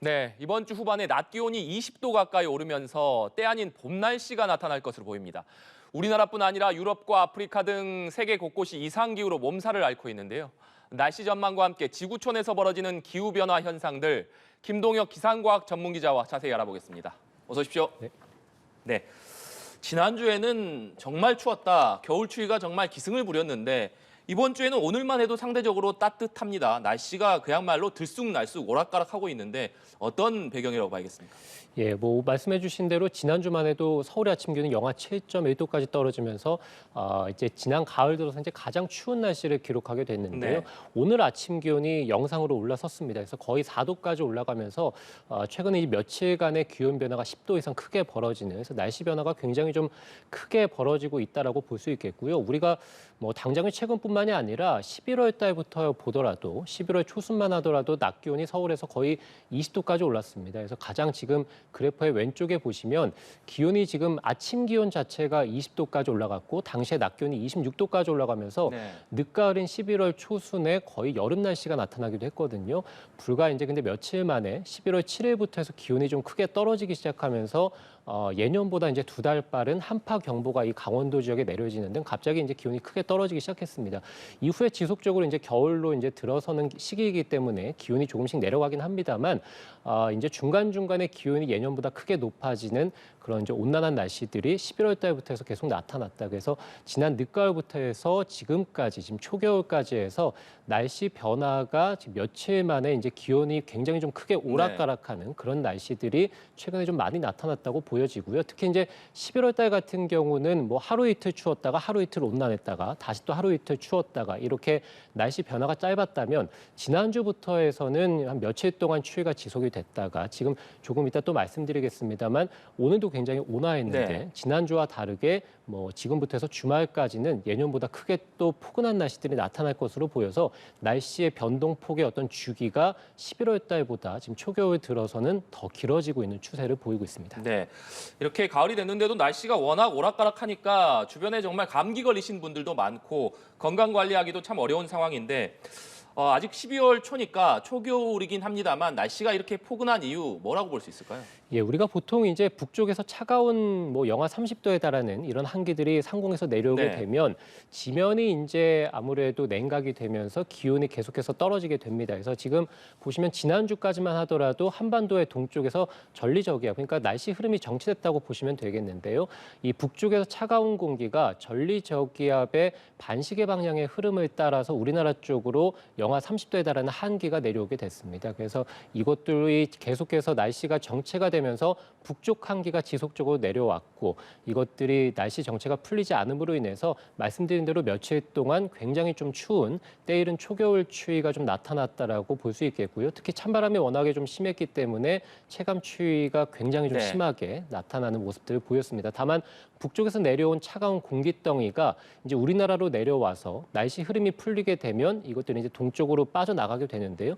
네, 이번 주 후반에 낮 기온이 20도 가까이 오르면서 때 아닌 봄 날씨가 나타날 것으로 보입니다. 우리나라뿐 아니라 유럽과 아프리카 등 세계 곳곳이 이상기후로 몸살을 앓고 있는데요. 날씨 전망과 함께 지구촌에서 벌어지는 기후변화 현상들, 김동혁 기상과학 전문기자와 자세히 알아보겠습니다. 어서 오십시오. 네. 네, 지난주에는 정말 추웠다, 겨울 추위가 정말 기승을 부렸는데 이번 주에는 오늘만 해도 상대적으로 따뜻합니다. 날씨가 그야말로 들쑥날쑥 오락가락하고 있는데 어떤 배경이라고 봐야겠습니까? 예, 뭐 말씀해 주신 대로 지난주만 해도 서울의 아침 기온이 영하 7.1도까지 떨어지면서 이제 지난 가을 들어서 이제 가장 추운 날씨를 기록하게 됐는데요. 네. 오늘 아침 기온이 영상으로 올라섰습니다. 그래서 거의 4도까지 올라가면서 최근에 이 며칠간의 기온 변화가 10도 이상 크게 벌어지는, 그래서 날씨 변화가 굉장히 좀 크게 벌어지고 있다라고 볼 수 있겠고요. 우리가 뭐 당장의 최근뿐만이 아니라 11월 달부터 보더라도 11월 초순만 하더라도 낮 기온이 서울에서 거의 20도까지 올랐습니다. 그래서 가장 지금 그래프의 왼쪽에 보시면 기온이 지금 아침 기온 자체가 20도까지 올라갔고 당시에 낮 기온이 26도까지 올라가면서 네. 늦가을인 11월 초순에 거의 여름 날씨가 나타나기도 했거든요. 불과 이제 근데 며칠 만에 11월 7일부터 해서 기온이 좀 크게 떨어지기 시작하면서 예년보다 이제 2달 빠른 한파 경보가 이 강원도 지역에 내려지는 등 갑자기 이제 기온이 크게 떨어지기 시작했습니다. 이후에 지속적으로 이제 겨울로 이제 들어서는 시기이기 때문에 기온이 조금씩 내려가긴 합니다만 이제 중간중간에 기온이 예년보다 크게 높아지는 그런 이제 온난한 날씨들이 11월 달부터 해서 계속 나타났다. 그래서 지난 늦가을부터 해서 지금까지 지금 초겨울까지 해서 날씨 변화가 지금 며칠 만에 이제 기온이 굉장히 좀 크게 오락가락하는 그런 날씨들이 최근에 좀 많이 나타났다고 보여지고요. 특히 이제 11월 달 같은 경우는 뭐 하루 이틀 추웠다가 하루 이틀 온난했다가 다시 또 하루 이틀 추웠다가 이렇게 날씨 변화가 짧았다면 지난주부터 해서는 한 며칠 동안 추위가 지속이 됐다가 지금 조금 이따 또 말씀드리겠습니다만 오늘도 굉장히 온화했는데 네. 지난주와 다르게 뭐 지금부터 해서 주말까지는 예년보다 크게 또 포근한 날씨들이 나타날 것으로 보여서 날씨의 변동폭의 어떤 주기가 11월 달보다 지금 초겨울 들어서는 더 길어지고 있는 추세를 보이고 있습니다. 네, 이렇게 가을이 됐는데도 날씨가 워낙 오락가락하니까 주변에 정말 감기 걸리신 분들도 많고 건강 관리하기도 참 어려운 상황인데 아직 12월 초니까 초겨울이긴 합니다만 날씨가 이렇게 포근한 이유 뭐라고 볼 수 있을까요? 예, 우리가 보통 이제 북쪽에서 차가운 뭐 영하 30도에 달하는 이런 한기들이 상공에서 내려오게 네. 되면 지면이 이제 아무래도 냉각이 되면서 기온이 계속해서 떨어지게 됩니다. 그래서 지금 보시면 지난주까지만 하더라도 한반도의 동쪽에서 전리저기압, 그러니까 날씨 흐름이 정체됐다고 보시면 되겠는데요. 이 북쪽에서 차가운 공기가 전리저기압의 반시계 방향의 흐름을 따라서 우리나라 쪽으로 영하 30도에 달하는 한기가 내려오게 됐습니다. 그래서 이것들이 계속해서 날씨가 정체가 되면서 북쪽 한기가 지속적으로 내려왔고 이것들이 날씨 정체가 풀리지 않음으로 인해서 말씀드린 대로 며칠 동안 굉장히 좀 추운 때이른 초겨울 추위가 좀 나타났다라고 볼 수 있겠고요. 특히 찬바람이 워낙에 좀 심했기 때문에 체감 추위가 굉장히 좀 네. 심하게 나타나는 모습들을 보였습니다. 다만 북쪽에서 내려온 차가운 공기덩이가 이제 우리나라로 내려와서 날씨 흐름이 풀리게 되면 이것들이 이제 동쪽으로 빠져나가게 되는데요.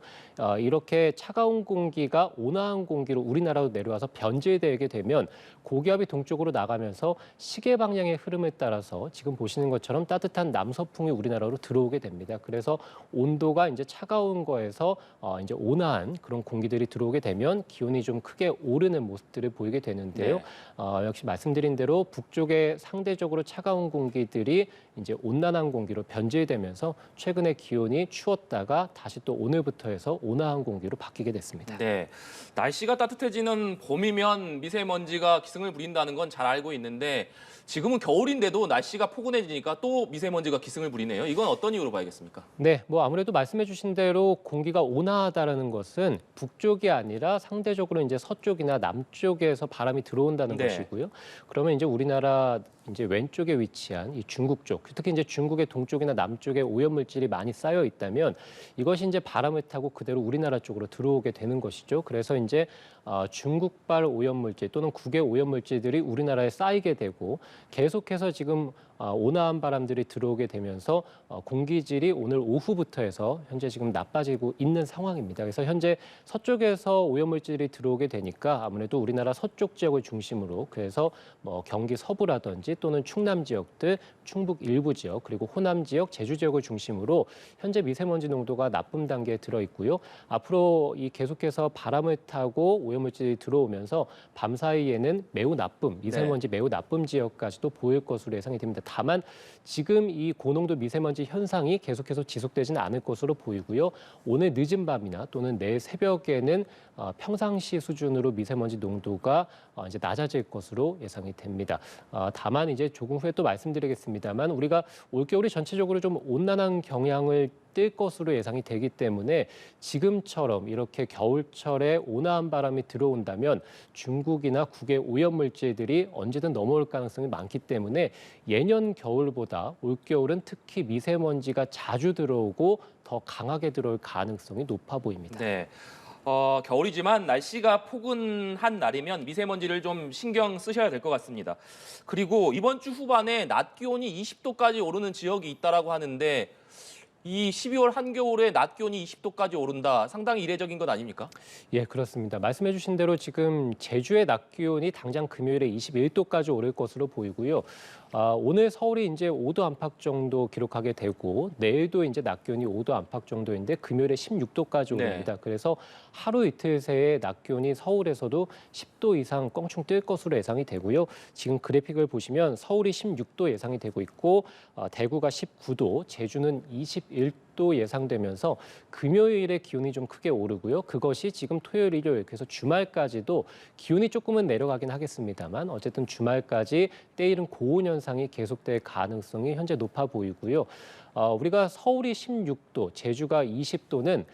이렇게 차가운 공기가 온화한 공기로 우리나라로 내려와서 변질되게 되면 고기압이 동쪽으로 나가면서 시계 방향의 흐름에 따라서 지금 보시는 것처럼 따뜻한 남서풍이 우리나라로 들어오게 됩니다. 그래서 온도가 이제 차가운 거에서 이제 온화한 그런 공기들이 들어오게 되면 기온이 좀 크게 오르는 모습들을 보이게 되는데요. 네. 역시 말씀드린 대로 북쪽에 상대적으로 차가운 공기들이 이제 온난한 공기로 변질되면서 최근에 기온이 추웠다가 다시 또 오늘부터 해서 온화한 공기로 바뀌게 됐습니다. 네, 날씨가 따뜻해지는 봄이면 미세먼지가 기승을 부린다는 건 잘 알고 있는데 지금은 겨울인데도 날씨가 포근해지니까 또 미세먼지가 기승을 부리네요. 이건 어떤 이유로 봐야겠습니까? 네, 뭐 아무래도 말씀해 주신 대로 공기가 온화하다는 것은 북쪽이 아니라 상대적으로 이제 서쪽이나 남쪽에서 바람이 들어온다는 네. 것이고요. 그러면 이제 우리나라 이제 왼쪽에 위치한 이 중국 쪽, 특히 이제 중국의 동쪽이나 남쪽에 오염물질이 많이 쌓여 있다면 이것이 이제 바람을 타고 그대로 우리나라 쪽으로 들어오게 되는 것이죠. 그래서 이제 중국발 오염물질 또는 국외 오염물질들이 우리나라에 쌓이게 되고 계속해서 지금 온화한 바람들이 들어오게 되면서 공기질이 오늘 오후부터 해서 현재 지금 나빠지고 있는 상황입니다. 그래서 현재 서쪽에서 오염물질이 들어오게 되니까 아무래도 우리나라 서쪽 지역을 중심으로 그래서 뭐 경기 서부라든지 또는 충남 지역들, 충북 일부 지역 그리고 호남 지역, 제주 지역을 중심으로 현재 미세먼지 농도가 나쁨 단계에 들어 있고요. 앞으로 이 계속해서 바람을 타고 오염물질이 들어오면서 밤 사이에는 매우 나쁨, 미세먼지 매우 나쁨 지역까지도 보일 것으로 예상이 됩니다. 다만 지금 이 고농도 미세먼지 현상이 계속해서 지속되지는 않을 것으로 보이고요. 오늘 늦은 밤이나 또는 내일 새벽에는 평상시 수준으로 미세먼지 농도가 이제 낮아질 것으로 예상이 됩니다. 다만 이제 조금 후에 또 말씀드리겠습니다만 우리가 올겨울이 전체적으로 좀 온난한 경향을 띨 것으로 예상이 되기 때문에 지금처럼 이렇게 겨울철에 온화한 바람이 들어온다면 중국이나 국의 오염물질들이 언제든 넘어올 가능성이 많기 때문에 예년 겨울보다 올겨울은 특히 미세먼지가 자주 들어오고 더 강하게 들어올 가능성이 높아 보입니다. 네. 겨울이지만 날씨가 포근한 날이면 미세먼지를 좀 신경 쓰셔야 될 것 같습니다. 그리고 이번 주 후반에 낮 기온이 20도까지 오르는 지역이 있다라고 하는데 이 12월 한겨울에 낮 기온이 20도까지 오른다. 상당히 이례적인 것 아닙니까? 예, 그렇습니다. 말씀해 주신 대로 지금 제주의 낮 기온이 당장 금요일에 21도까지 오를 것으로 보이고요. 오늘 서울이 이제 5도 안팎 정도 기록하게 되고 내일도 이제 낮 기온이 5도 안팎 정도인데 금요일에 16도까지 오릅니다. 그래서 하루 이틀 새에 낮 기온이 서울에서도 10도 이상 껑충 뜰 것으로 예상이 되고요. 지금 그래픽을 보시면 서울이 16도 예상이 되고 있고 대구가 19도, 제주는 21도 예상되면서 금요일에 기온이 좀 크게 오르고요. 그것이 지금 토요일, 일요일 그래서 주말까지도 기온이 조금은 내려가긴 하겠습니다만 어쨌든 주말까지 때이른 고온 현상이 계속될 가능성이 현재 높아 보이고요. 우리가 서울이 16도, 제주가 20도는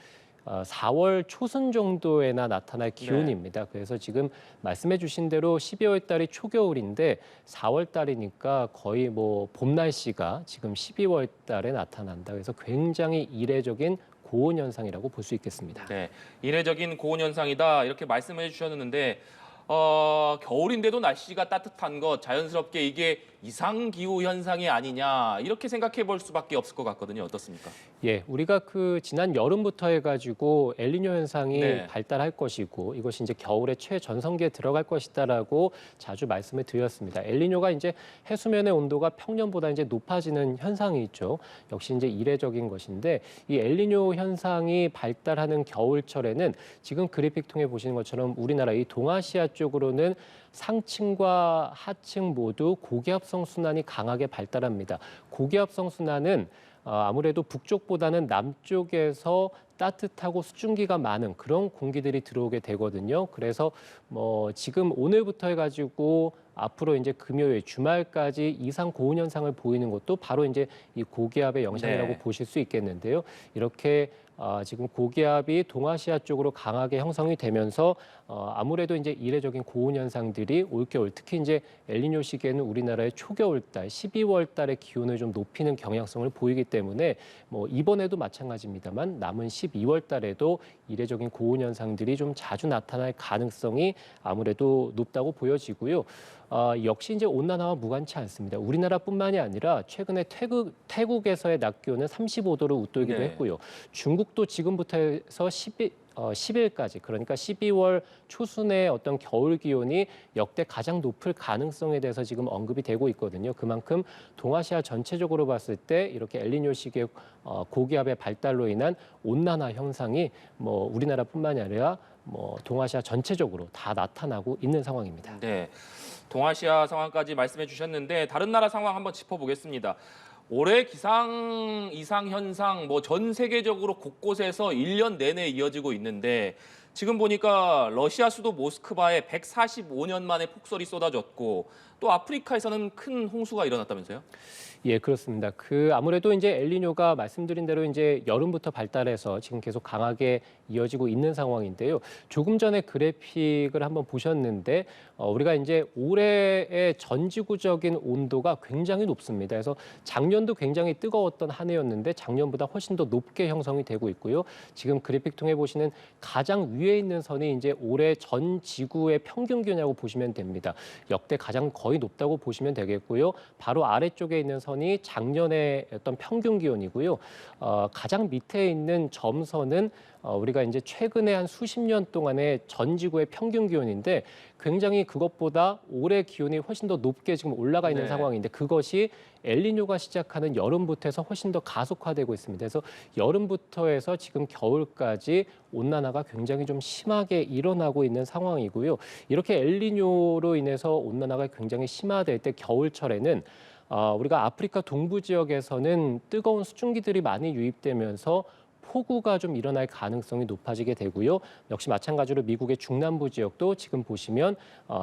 4월 초순 정도에나 나타날 기온입니다. 그래서 지금 말씀해 주신 대로 12월 달이 초겨울인데 4월 달이니까 거의 뭐 봄 날씨가 지금 12월 달에 나타난다. 그래서 굉장히 이례적인 고온 현상이라고 볼 수 있겠습니다. 네, 이례적인 고온 현상이다 이렇게 말씀해 주셨는데 겨울인데도 날씨가 따뜻한 것 자연스럽게 이게 이상 기후 현상이 아니냐 이렇게 생각해 볼 수밖에 없을 것 같거든요. 어떻습니까? 예, 우리가 그 지난 여름부터 해가지고 엘니뇨 현상이 네. 발달할 것이고 이것이 이제 겨울에 최전성기에 들어갈 것이다라고 자주 말씀을 드렸습니다. 엘니뇨가 이제 해수면의 온도가 평년보다 이제 높아지는 현상이 있죠. 역시 이제 이례적인 것인데 이 엘니뇨 현상이 발달하는 겨울철에는 지금 그래픽 통해 보시는 것처럼 우리나라 이 동아시아 쪽으로는 상층과 하층 모두 고기압성 순환이 강하게 발달합니다. 고기압성 순환은 아무래도 북쪽보다는 남쪽에서 따뜻하고 수증기가 많은 그런 공기들이 들어오게 되거든요. 그래서 뭐 지금 오늘부터 해가지고 앞으로 이제 금요일 주말까지 이상 고온 현상을 보이는 것도 바로 이제 이 고기압의 영향이라고 보실 수 있겠는데요. 이렇게 지금 고기압이 동아시아 쪽으로 강하게 형성이 되면서 아무래도 이제 이례적인 고온 현상들이 올겨울 특히 이제 엘니뇨 시기에는 우리나라의 초겨울 달 12월 달의 기온을 좀 높이는 경향성을 보이기 때문에 뭐 이번에도 마찬가지입니다만 남은 12월 달에도 이례적인 고온 현상들이 좀 자주 나타날 가능성이 아무래도 높다고 보여지고요. 역시 이제 온난화와 무관치 않습니다. 우리나라뿐만이 아니라 최근에 태국에서의 낮 기온은 35도를 웃돌기도 했고요. 중국도 지금부터 해서 10일까지 그러니까 12월 초순의 어떤 겨울 기온이 역대 가장 높을 가능성에 대해서 지금 언급이 되고 있거든요. 그만큼 동아시아 전체적으로 봤을 때 이렇게 엘니뇨 시기의 고기압의 발달로 인한 온난화 현상이 뭐 우리나라뿐만이 아니라 뭐 동아시아 전체적으로 다 나타나고 있는 상황입니다. 네, 동아시아 상황까지 말씀해 주셨는데 다른 나라 상황 한번 짚어보겠습니다. 올해 기상 이상 현상 뭐 전 세계적으로 곳곳에서 1년 내내 이어지고 있는데 지금 보니까 러시아 수도 모스크바에 145년 만에 폭설이 쏟아졌고 또 아프리카에서는 큰 홍수가 일어났다면서요? 예, 그렇습니다. 아무래도 이제 엘니뇨가 말씀드린 대로 이제 여름부터 발달해서 지금 계속 강하게 이어지고 있는 상황인데요. 조금 전에 그래픽을 한번 보셨는데 우리가 이제 올해의 전지구적인 온도가 굉장히 높습니다. 그래서 작년도 굉장히 뜨거웠던 한 해였는데 작년보다 훨씬 더 높게 형성이 되고 있고요. 지금 그래픽 통해 보시는 가장 위에 위에 있는 선이 이제 올해 전 지구의 평균 기온이라고 보시면 됩니다. 역대 가장 거의 높다고 보시면 되겠고요. 바로 아래쪽에 있는 선이 작년의 어떤 평균 기온이고요. 가장 밑에 있는 점선은 우리가 이제 최근에 한 수십 년 동안의 전 지구의 평균 기온인데 굉장히 그것보다 올해 기온이 훨씬 더 높게 지금 올라가 있는 네. 상황인데 그것이 엘니뇨가 시작하는 여름부터 해서 훨씬 더 가속화되고 있습니다. 그래서 여름부터 해서 지금 겨울까지 온난화가 굉장히 좀 심하게 일어나고 있는 상황이고요. 이렇게 엘니뇨로 인해서 온난화가 굉장히 심화될 때 겨울철에는 우리가 아프리카 동부 지역에서는 뜨거운 수증기들이 많이 유입되면서 폭우가 좀 일어날 가능성이 높아지게 되고요. 역시 마찬가지로 미국의 중남부 지역도 지금 보시면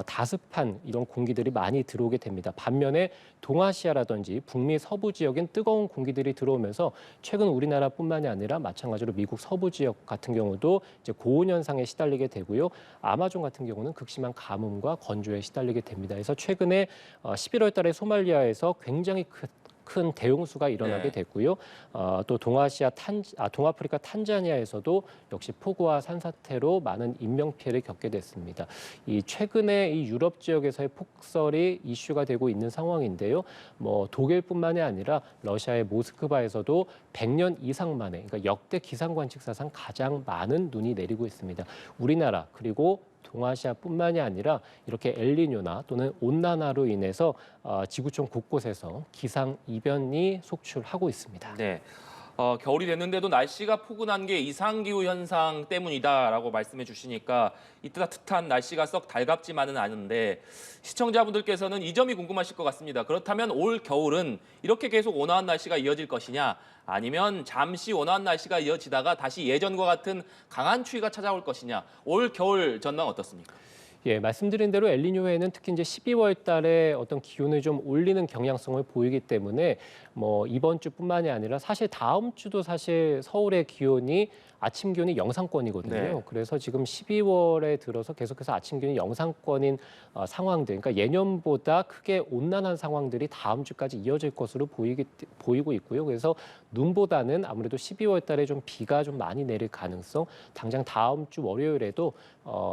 다습한 이런 공기들이 많이 들어오게 됩니다. 반면에 동아시아라든지 북미 서부 지역엔 뜨거운 공기들이 들어오면서 최근 우리나라뿐만이 아니라 마찬가지로 미국 서부 지역 같은 경우도 이제 고온 현상에 시달리게 되고요. 아마존 같은 경우는 극심한 가뭄과 건조에 시달리게 됩니다. 그래서 최근에 11월 달에 소말리아에서 굉장히 큰 대홍수가 일어나게 됐고요. 또 동아프리카 탄자니아에서도 역시 폭우와 산사태로 많은 인명 피해를 겪게 됐습니다. 이 최근에 이 유럽 지역에서의 폭설이 이슈가 되고 있는 상황인데요. 뭐 독일뿐만이 아니라 러시아의 모스크바에서도 100년 이상 만에, 그러니까 역대 기상 관측사상 가장 많은 눈이 내리고 있습니다. 우리나라 그리고 동아시아뿐만이 아니라 이렇게 엘니뇨나 또는 온난화로 인해서 지구촌 곳곳에서 기상 이변이 속출하고 있습니다. 네. 겨울이 됐는데도 날씨가 포근한 게 이상기후 현상 때문이다라고 말씀해 주시니까 이 따뜻한 날씨가 썩 달갑지만은 않은데 시청자분들께서는 이 점이 궁금하실 것 같습니다. 그렇다면 올 겨울은 이렇게 계속 온화한 날씨가 이어질 것이냐 아니면 잠시 온화한 날씨가 이어지다가 다시 예전과 같은 강한 추위가 찾아올 것이냐 올 겨울 전망 어떻습니까? 예, 말씀드린 대로 엘니뇨에는 특히 이제 12월 달에 어떤 기온을 좀 올리는 경향성을 보이기 때문에 뭐 이번 주뿐만이 아니라 사실 다음 주도 사실 서울의 기온이 아침 기온이 영상권이거든요. 네. 그래서 지금 12월에 들어서 계속해서 아침 기온이 영상권인 상황들, 그러니까 예년보다 크게 온난한 상황들이 다음 주까지 이어질 것으로 보이고 있고요. 그래서 눈보다는 아무래도 12월 달에 좀 비가 좀 많이 내릴 가능성, 당장 다음 주 월요일에도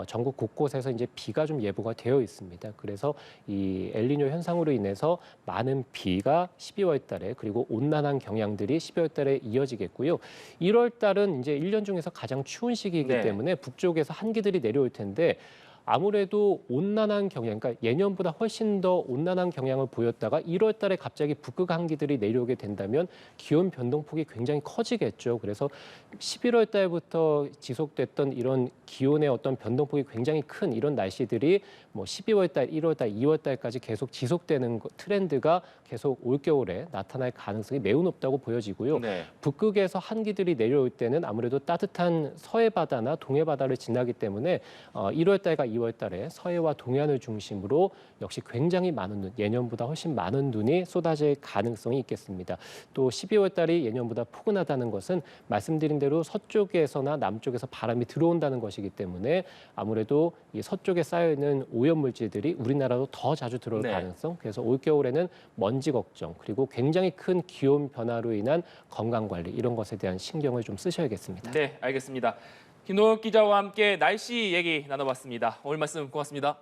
전국 곳곳에서 이제 비가 좀 예보가 되어 있습니다. 그래서 이 엘니뇨 현상으로 인해서 많은 비가 12월 달에 그리고 온난한 경향들이 12월 달에 이어지겠고요. 1월 달은 이제 1년 중에서 가장 추운 시기이기 네. 때문에 북쪽에서 한기들이 내려올 텐데 아무래도 온난한 경향, 그러니까 예년보다 훨씬 더 온난한 경향을 보였다가 1월 달에 갑자기 북극 한기들이 내려오게 된다면 기온 변동폭이 굉장히 커지겠죠. 그래서 11월 달부터 지속됐던 이런 기온의 어떤 변동폭이 굉장히 큰 이런 날씨들이 뭐 12월 달, 1월 달, 2월 달까지 계속 지속되는 트렌드가 계속 올겨울에 나타날 가능성이 매우 높다고 보여지고요. 네. 북극에서 한기들이 내려올 때는 아무래도 따뜻한 서해 바다나 동해 바다를 지나기 때문에 1월 달과 2월 달에 서해와 동해안을 중심으로 역시 굉장히 많은 눈, 예년보다 훨씬 많은 눈이 쏟아질 가능성이 있겠습니다. 또 12월 달이 예년보다 포근하다는 것은 말씀드린 대로 서쪽에서나 남쪽에서 바람이 들어온다는 것이기 때문에 아무래도 이 서쪽에 쌓여 있는 오염 물질들이 우리나라로 더 자주 들어올 네. 가능성. 그래서 올겨울에는 먼지 걱정 그리고 굉장히 큰 기온 변화로 인한 건강 관리 이런 것에 대한 신경을 좀 쓰셔야겠습니다. 네, 알겠습니다. 김동혁 기자와 함께 날씨 얘기 나눠봤습니다. 오늘 말씀 고맙습니다.